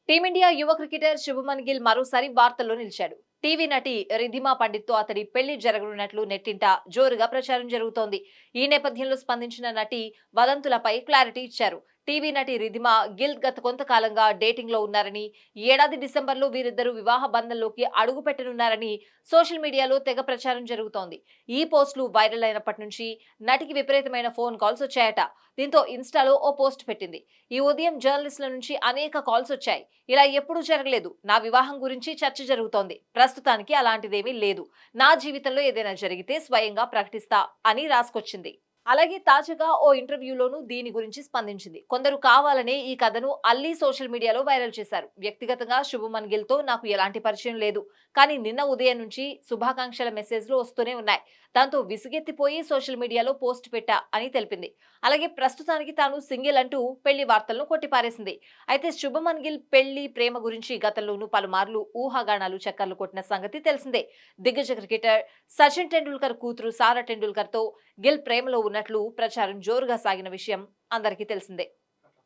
Team India యువ cricketer Shubman Gill మరోసారి వార్తల్లో నిలిచాడు. టీవీ నటి రిధిమా పండిత్ తో అతడి పెళ్లి జరగనున్నట్లు నెట్టింట జోరుగా ప్రచారం జరుగుతోంది. ఈ నేపథ్యంలో స్పందించిన నటి వదంతులపై క్లారిటీ ఇచ్చారు. టీవీ నటి రిధిమా గిల్ గత కొంతకాలంగా డేటింగ్ లో ఉన్నారని, ఈ ఏడాది డిసెంబర్లో వీరిద్దరూ వివాహ బంధంలోకి అడుగు పెట్టనున్నారని సోషల్ మీడియాలో తెగ ప్రచారం జరుగుతోంది. ఈ పోస్టులు వైరల్ అయినప్పటి నుంచి నటికి విపరీతమైన ఫోన్ కాల్స్ వచ్చాయట. దీంతో ఇన్స్టాలో ఓ పోస్ట్ పెట్టింది. ఈ ఉదయం జర్నలిస్టుల నుంచి అనేక కాల్స్ వచ్చాయి. ఇలా ఎప్పుడూ జరగలేదు. నా వివాహం గురించి చర్చ జరుగుతోంది. ప్రస్తుతానికి అలాంటిదేమీ లేదు. నా జీవితంలో ఏదైనా జరిగితే స్వయంగా ప్రకటిస్తా అని రాసుకొచ్చింది. అలాగే తాజాగా ఓ ఇంటర్వ్యూలోనూ దీని గురించి స్పందించింది. కొందరు కావాలనే ఈ కథను అల్లి సోషల్ మీడియాలో వైరల్ చేశారు. వ్యక్తిగతంగా శుభమన్ గిల్ తో నాకు ఎలాంటి పరిచయం లేదు. కానీ నిన్న ఉదయం నుంచి శుభాకాంక్షల మెసేజ్లు వస్తూనే ఉన్నాయి. దాంతో విసుగెత్తిపోయి సోషల్ మీడియాలో పోస్ట్ పెట్టా అని తెలిపింది. అలాగే ప్రస్తుతానికి తాను సింగిల్ అంటూ పెళ్లి వార్తలను కొట్టిపారేసింది. అయితే శుభమన్ గిల్ పెళ్లి, ప్రేమ గురించి గతంలోనూ పలుమార్లు ఊహాగానాలు చక్కర్లు కొట్టిన సంగతి తెలిసిందే. దిగ్గజ క్రికెటర్ సచిన్ టెండూల్కర్ కూతురు సారా టెండూల్కర్ తో గిల్ ప్రేమలో ఉన్నట్లు ప్రచారం జోరుగా సాగిన విషయం అందరికీ తెలిసిందే.